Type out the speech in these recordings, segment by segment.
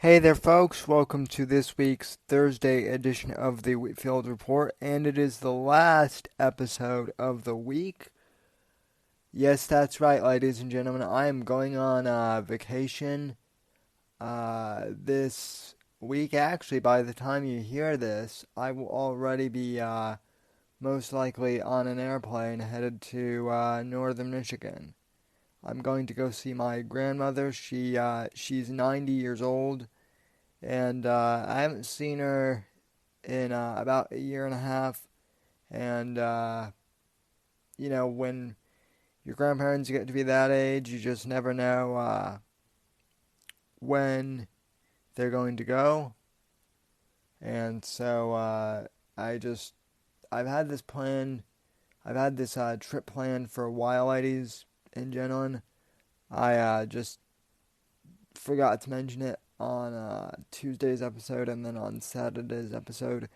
Hey there, folks. Welcome to this week's Thursday edition of the Whitfield Report, and it is the last episode of the week. Yes, that's right, ladies and gentlemen. I am going on vacation this week. Actually, by the time you hear this, I will already be most likely on an airplane headed to northern Michigan. I'm going to go see my grandmother. She's 90 years old, and I haven't seen her in about a year and a half. And when your grandparents get to be that age, you just never know when they're going to go. And so I've had this plan. I've had this trip planned for a while, ladies and gentlemen. I just forgot to mention it on Tuesday's episode and then on Saturday's episode,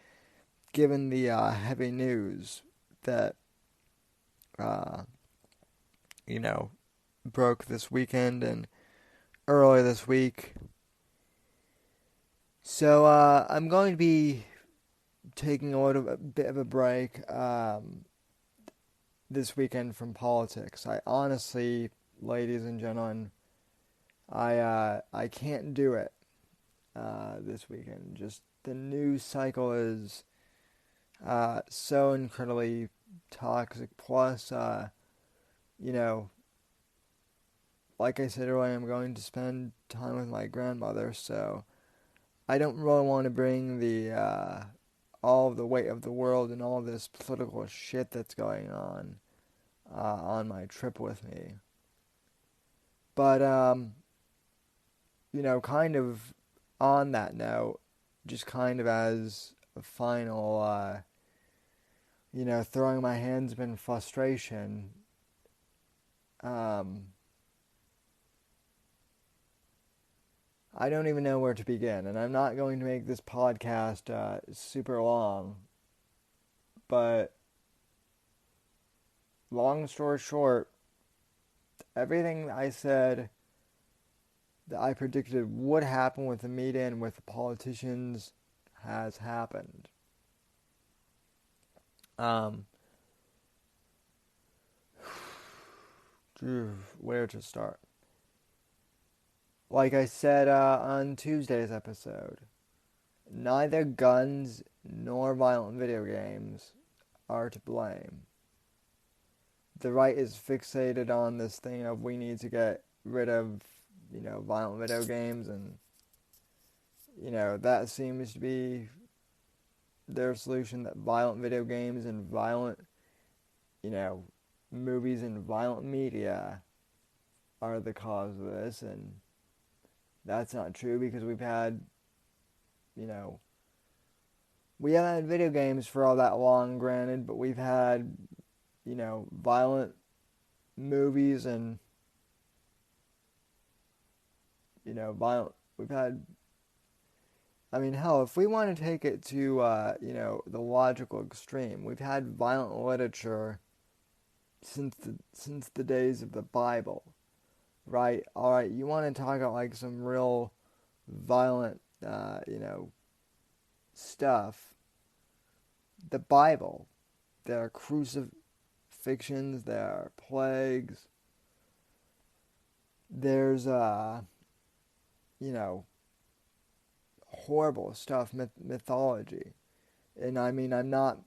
given the heavy news that uh, you know broke this weekend and early this week. So I'm going to be taking a bit of a break this weekend from politics. I honestly, ladies and gentlemen, I can't do it this weekend. Just the news cycle is so incredibly toxic. Plus, you know, like I said earlier, I'm going to spend time with my grandmother, so I don't really want to bring the all of the weight of the world and all this political shit that's going on my trip with me. But kind of on that note, just kind of as a final, throwing my hands up in frustration. Um, I don't even know where to begin, and I'm not going to make this podcast super long, but long story short, everything I said that I predicted would happen with the media and with the politicians has happened. Um, where to start? Like I said on Tuesday's episode, neither guns nor violent video games are to blame. The right is fixated on this thing of we need to get rid of, violent video games, and, that seems to be their solution, that violent video games and violent, you know, movies and violent media are the cause of this, and that's not true because you know, we haven't had video games for all that long, granted, but we've had, violent movies and, violent, we've had, I mean, hell, if we want to take it to, the logical extreme, we've had violent literature since the days of the Bible, right? All right, you want to talk about like some real violent, stuff. The Bible, there are crucifixions, there are plagues, there's you know, horrible stuff, mythology. And I mean, I'm not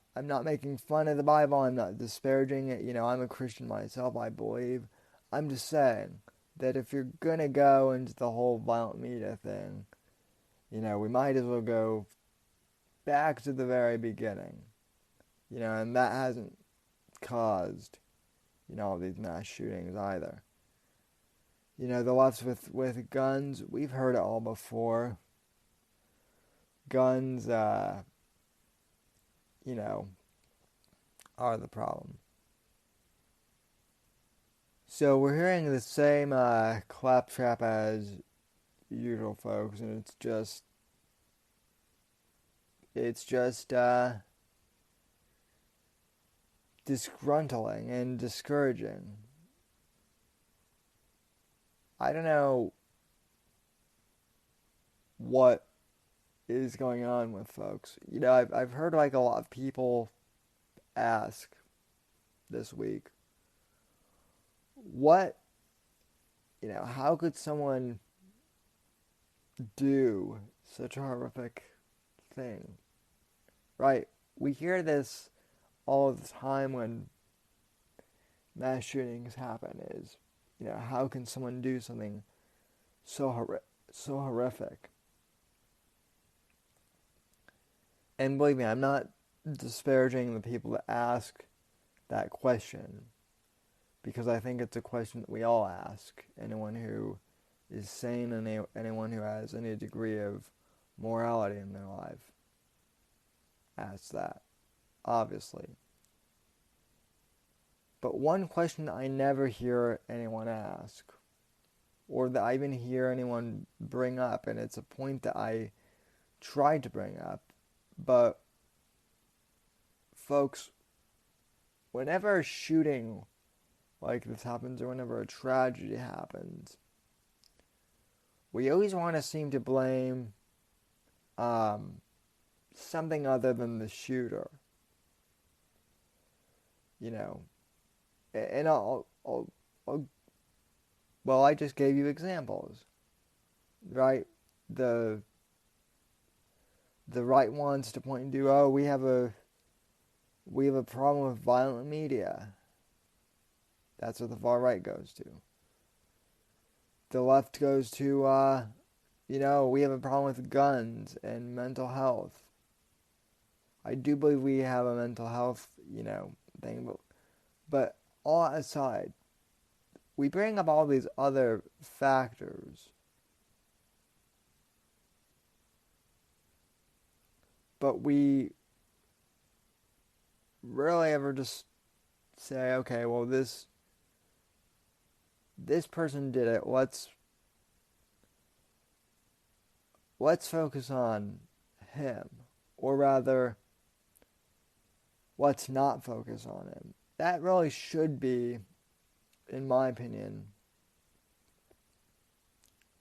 making fun of the Bible. I'm not disparaging it. I'm a Christian myself, I believe. I'm just saying that if you're going to go into the whole violent media thing, we might as well go back to the very beginning. And that hasn't caused, all these mass shootings either. The left's with guns, we've heard it all before. Guns, are the problem. So we're hearing the same claptrap as usual, folks, and it's just disgruntling and discouraging. I don't know what is going on with folks. I've heard like a lot of people ask this week, what, how could someone do such a horrific thing? Right? We hear this all the time when mass shootings happen is, how can someone do something so horrific? And believe me, I'm not disparaging the people that ask that question, because I think it's a question that we all ask. Anyone who is sane and anyone who has any degree of morality in their life asks that, obviously. But one question I never hear anyone ask, or that I even hear anyone bring up, and it's a point that I tried to bring up, but folks, whenever a shooting like this happens, or whenever a tragedy happens, we always want to seem to blame something other than the shooter. And well, I just gave you examples, right? The right wants to point to, oh, we have a problem with violent media. That's what the far right goes to. The left goes to, we have a problem with guns and mental health. I do believe we have a mental health, thing, but all aside, we bring up all these other factors, but we rarely ever just say, okay, well, this person did it. Let's focus on him, or rather, let's not focus on him. That really should be, in my opinion,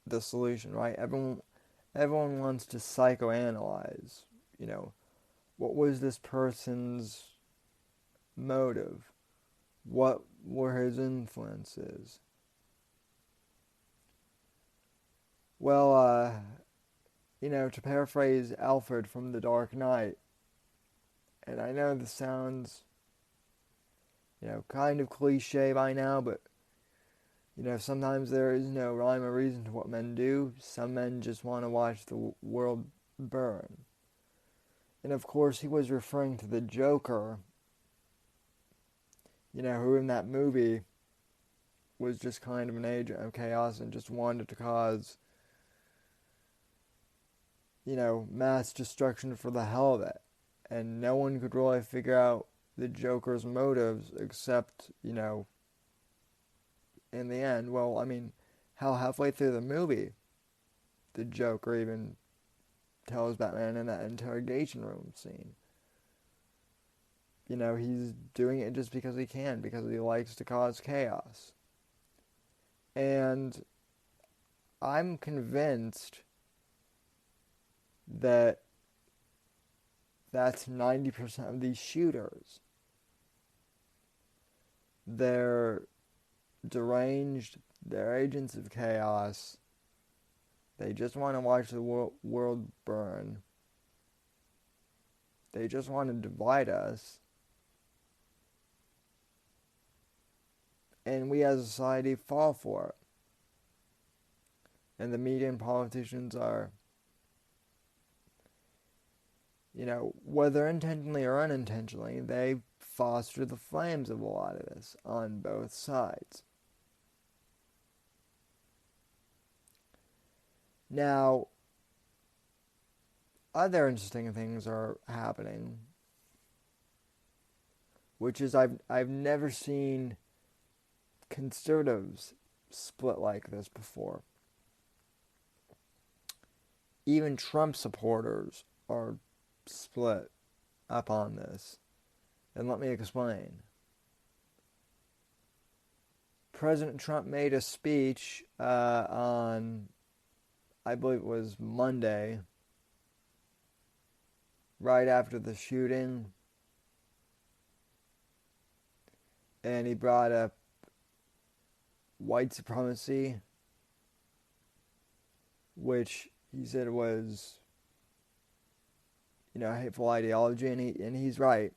the solution, right? Everyone wants to psychoanalyze, what was this person's motive? What were his influences? Well, to paraphrase Alfred from The Dark Knight, and I know this sounds, kind of cliche by now, but, sometimes there is no rhyme or reason to what men do. Some men just want to watch the world burn. And of course, he was referring to the Joker, who in that movie was just kind of an agent of chaos and just wanted to cause, mass destruction for the hell of it. And no one could really figure out the Joker's motives except, in the end, well, I mean, halfway through the movie, the Joker even tells Batman in that interrogation room scene, he's doing it just because he can, because he likes to cause chaos. And I'm convinced that that's 90% of these shooters. They're deranged, they're agents of chaos, they just want to watch the world burn, they just want to divide us, and we as a society fall for it. And the media and politicians are, whether intentionally or unintentionally, they foster the flames of a lot of this on both sides. Now, other interesting things are happening, which is I've never seen conservatives split like this before. Even Trump supporters are split up on this. And let me explain. President Trump made a speech on I believe it was Monday, right after the shooting, and he brought up white supremacy, which he said was, hateful ideology, and he's right.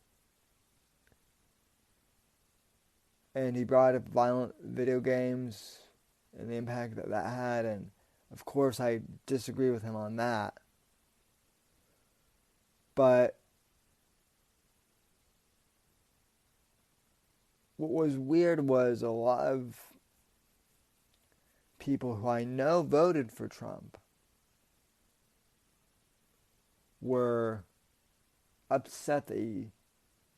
And he brought up violent video games and the impact that that had, and of course I disagree with him on that. But what was weird was a lot of people who I know voted for Trump were upset that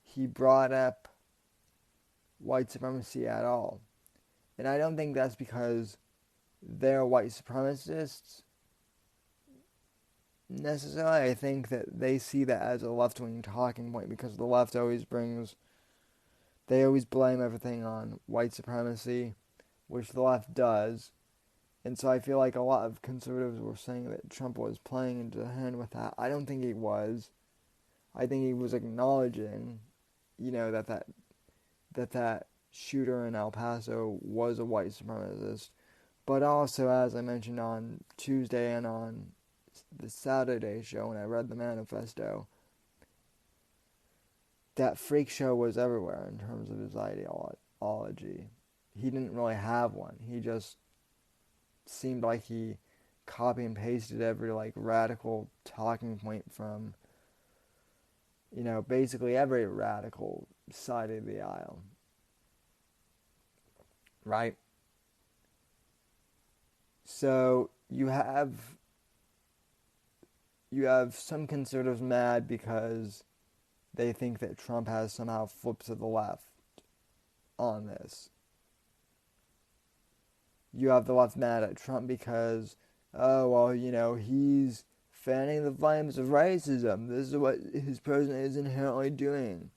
he brought up white supremacy at all. And I don't think that's because they're white supremacists necessarily. I think that they see that as a left-wing talking point because the left they always blame everything on white supremacy, which the left does. And so I feel like a lot of conservatives were saying that Trump was playing into hand with that. I don't think he was. I think he was acknowledging, that shooter in El Paso was a white supremacist. But also, as I mentioned on Tuesday and on the Saturday show when I read the manifesto, that freak show was everywhere in terms of his ideology. He didn't really have one. He just seemed like he copy and pasted every radical talking point from basically every radical side of the aisle. Right? So you have some conservatives mad because they think that Trump has somehow flipped to the left on this. You have the left mad at Trump because, he's fanning the flames of racism. This is what his president is inherently doing.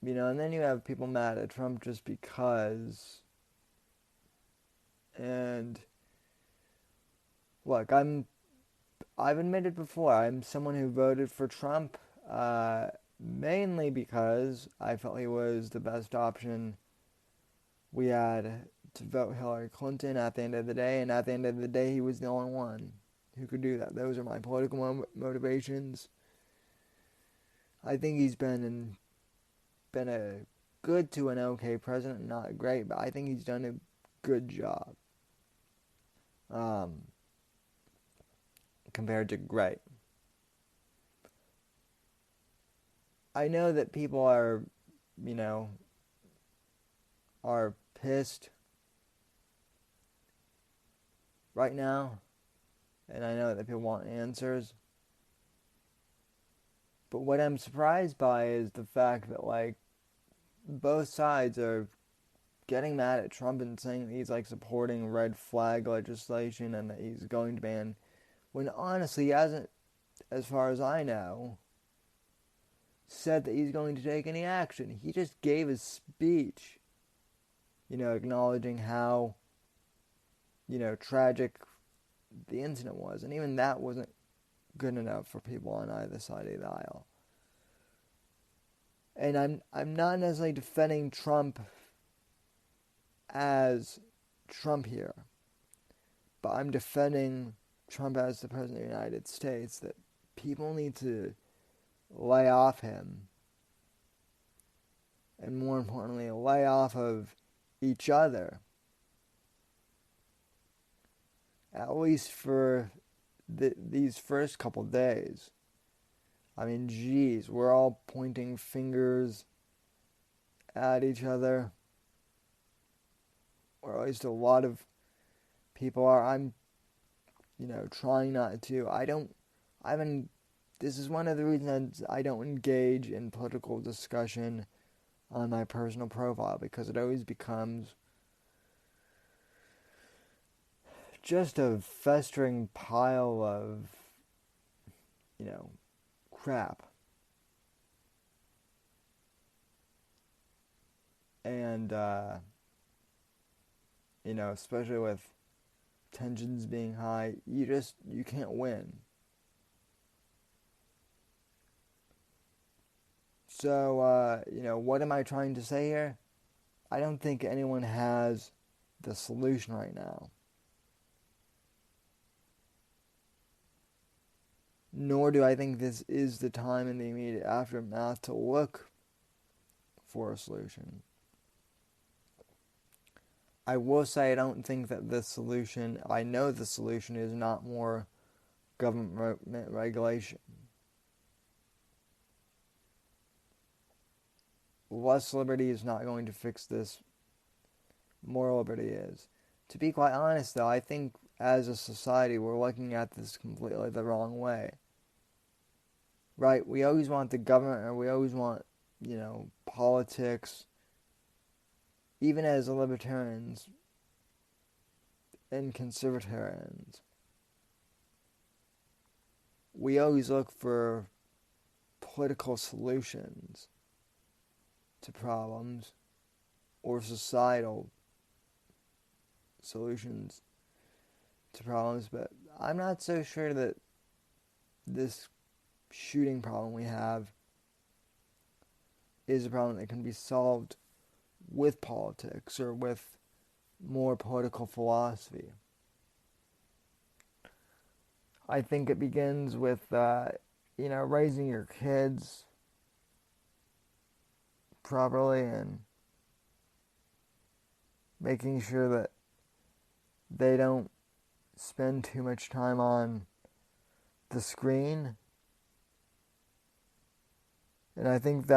And then you have people mad at Trump just because. And look, I've admitted before, I'm someone who voted for Trump, mainly because I felt he was the best option we had to vote Hillary Clinton at the end of the day, and at the end of the day, he was the only one who could do that. Those are my political motivations. I think he's been a good to an okay president, not great, but I think he's done a good job. Compared to great. I know that people are pissed right now, and I know that people want answers. But what I'm surprised by is the fact that both sides are getting mad at Trump and saying that he's supporting red flag legislation and that he's going to ban, when honestly he hasn't, as far as I know, said that he's going to take any action. He just gave his speech, acknowledging how, tragic the incident was. And even that wasn't good enough for people on either side of the aisle. And I'm not necessarily defending Trump as Trump here, but I'm defending Trump as the President of the United States, that people need to lay off him, and more importantly, lay off of each other, at least for these first couple days. I mean, geez, we're all pointing fingers at each other, or at least a lot of people are. I'm, trying not to. This is one of the reasons I don't engage in political discussion on my personal profile, because it always becomes just a festering pile of, crap. And especially with tensions being high, you can't win. So, what am I trying to say here? I don't think anyone has the solution right now. Nor do I think this is the time in the immediate aftermath to look for a solution. I will say I don't think that I know the solution is not more government regulation. Less liberty is not going to fix this. More liberty is. To be quite honest, though, I think as a society we're looking at this completely the wrong way. Right? We always want the government, or we always want, politics. Even as libertarians and conservatarians, we always look for political solutions to problems or societal solutions to problems, but I'm not so sure that this shooting problem we have is a problem that can be solved with politics or with more political philosophy. I think it begins with, raising your kids properly and making sure that they don't spend too much time on the screen. And I think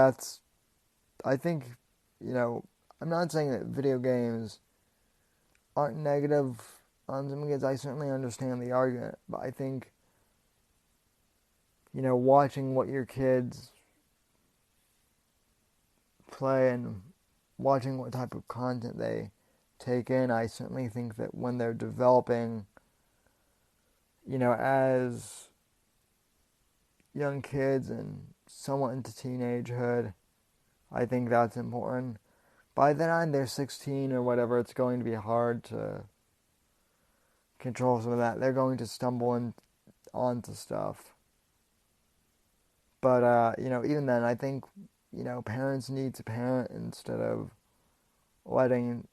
I'm not saying that video games aren't negative on some kids. I certainly understand the argument, but I think, watching what your kids play and watching what type of content they take in, I certainly think that when they're developing, as young kids and somewhat into teenagehood, I think that's important. By the time they're 16 or whatever, it's going to be hard to control some of that. They're going to stumble onto stuff. But, even then, I think, parents need to parent instead of letting,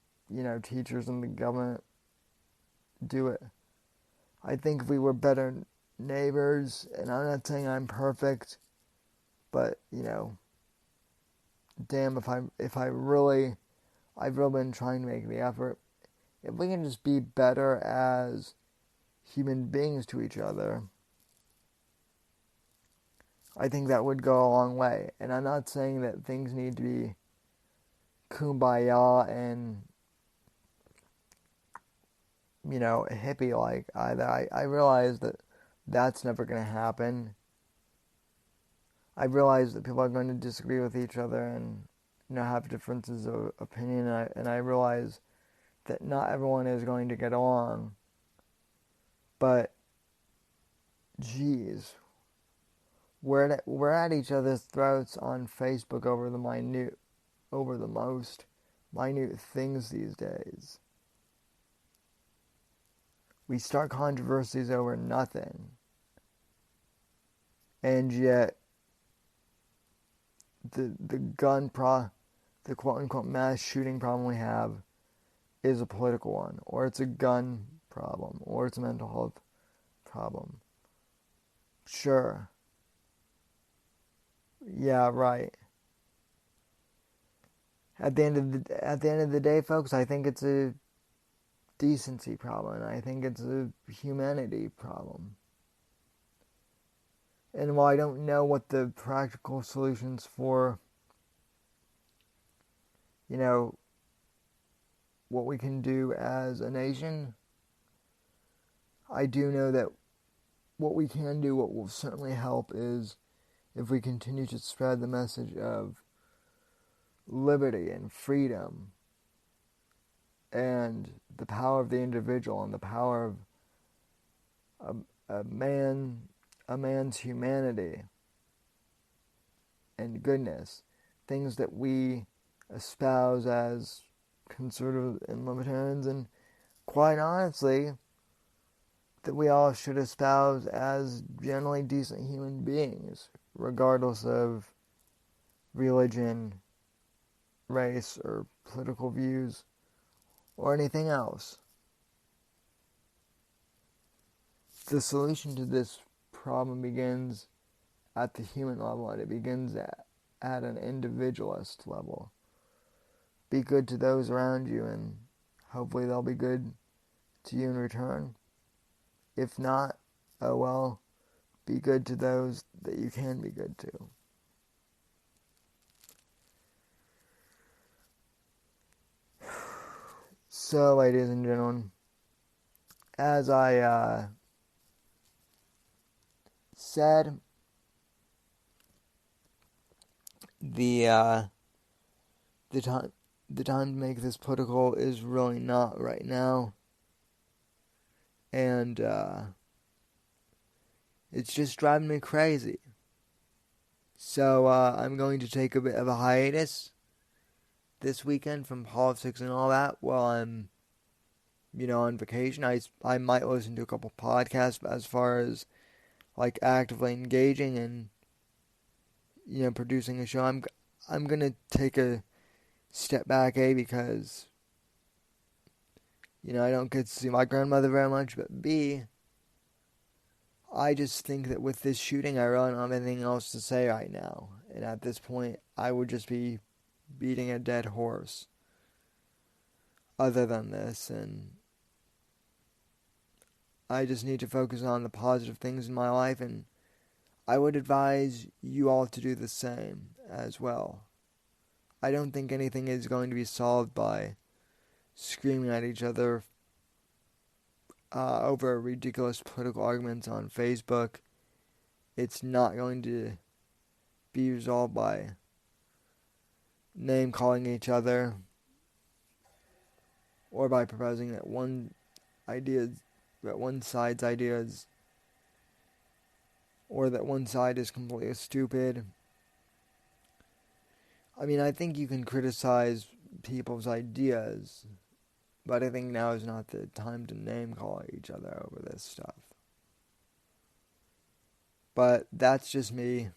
teachers and the government do it. I think if we were better neighbors, and I'm not saying I'm perfect, but, damn, I've really been trying to make the effort. If we can just be better as human beings to each other, I think that would go a long way. And I'm not saying that things need to be kumbaya and, hippie-like either. I realize that that's never going to happen. I realize that people are going to disagree with each other and, have differences of opinion. And I realize that not everyone is going to get along. But, geez, we're at each other's throats on Facebook over the most minute things these days. We start controversies over nothing. And yet, the quote-unquote mass shooting problem we have is a political one, or it's a gun problem, or it's a mental health problem. Sure. Yeah, right. At the end of the day, folks, I think it's a decency problem, and I think it's a humanity problem. And while I don't know what the practical solutions for, what we can do as a nation, I do know that what we can do, what will certainly help, is if we continue to spread the message of liberty and freedom and the power of the individual and the power of a man's humanity and goodness, things that we espouse as conservative and libertarians, and quite honestly, that we all should espouse as generally decent human beings, regardless of religion, race, or political views, or anything else. The solution to this problem begins at the human level, and it begins at an individualist level. Be good to those around you, and hopefully they'll be good to you in return. If not, oh well, be good to those that you can be good to. So, ladies and gentlemen, as I said, the the time to make this political is really not right now, and it's just driving me crazy. So I'm going to take a bit of a hiatus this weekend from politics and all that while I'm, on vacation. I might listen to a couple podcasts, but as far as like actively engaging and producing a show, I'm gonna take a step back, because I don't get to see my grandmother very much, but B, I just think that with this shooting, I really don't have anything else to say right now. And at this point, I would just be beating a dead horse other than this. And I just need to focus on the positive things in my life. And I would advise you all to do the same as well. I don't think anything is going to be solved by screaming at each other over ridiculous political arguments on Facebook. It's not going to be resolved by name calling each other or by proposing that one side's ideas or that one side is completely stupid. I mean, I think you can criticize people's ideas, but I think now is not the time to name call each other over this stuff. But that's just me.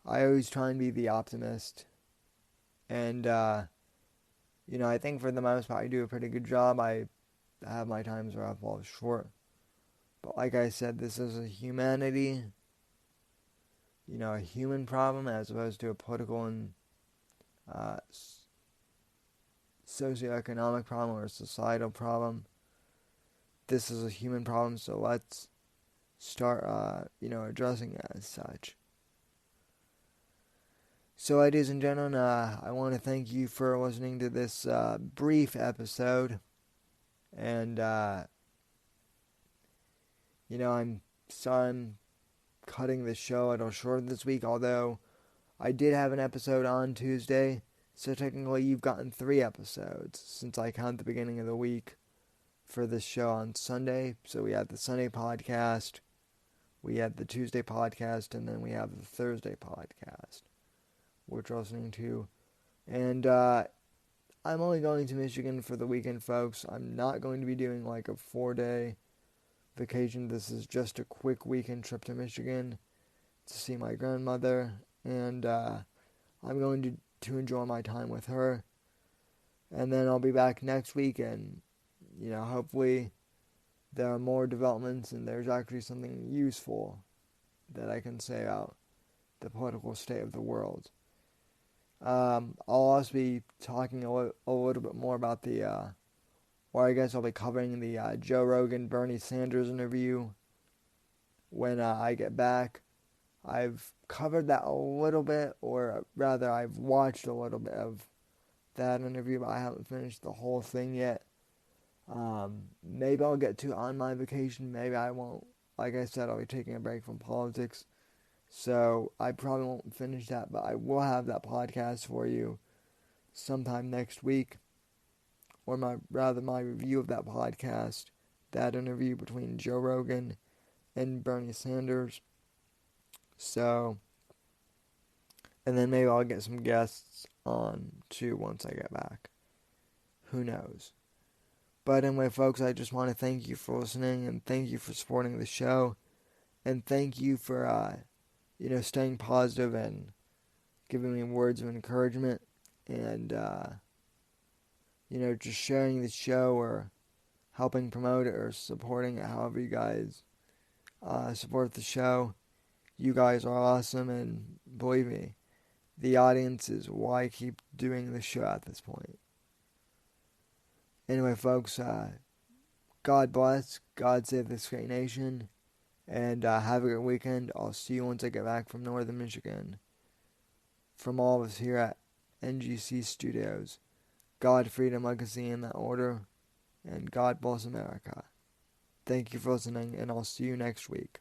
I always try and be the optimist. And, I think for the most part I do a pretty good job. I have my times where I fall short. But like I said, this is a humanity, a human problem as opposed to a political and socioeconomic problem or a societal problem. This is a human problem, so let's start, addressing it as such. So, ladies and gentlemen, I want to thank you for listening to this brief episode. And, I'm sorry I'm cutting the show a little short this week, although I did have an episode on Tuesday. So technically you've gotten 3 episodes since I count the beginning of the week for this show on Sunday. So we had the Sunday podcast, we had the Tuesday podcast, and then we have the Thursday podcast, which we're listening to. And I'm only going to Michigan for the weekend, folks. I'm not going to be doing like a 4-day vacation. This is just a quick weekend trip to Michigan to see my grandmother. And I'm going to enjoy my time with her. And then I'll be back next week, and, hopefully there are more developments and there's actually something useful that I can say about the political state of the world. I'll also be talking a little bit more about or I guess I'll be covering the Joe Rogan, Bernie Sanders interview when I get back. I've covered that a little bit, or rather I've watched a little bit of that interview, but I haven't finished the whole thing yet. Maybe I'll get to it on my vacation, maybe I won't. Like I said, I'll be taking a break from politics, so I probably won't finish that, but I will have that podcast for you sometime next week, or my review of that podcast, that interview between Joe Rogan and Bernie Sanders. So, and then maybe I'll get some guests on too once I get back. Who knows? But anyway, folks, I just want to thank you for listening and thank you for supporting the show and thank you for staying positive and giving me words of encouragement and just sharing the show or helping promote it or supporting it, however you guys support the show. You guys are awesome, and believe me, the audience is why I keep doing the show at this point. Anyway, folks, God bless, God save this great nation, and have a good weekend. I'll see you once I get back from Northern Michigan. From all of us here at NGC Studios, God, freedom, legacy in that order, and God bless America. Thank you for listening, and I'll see you next week.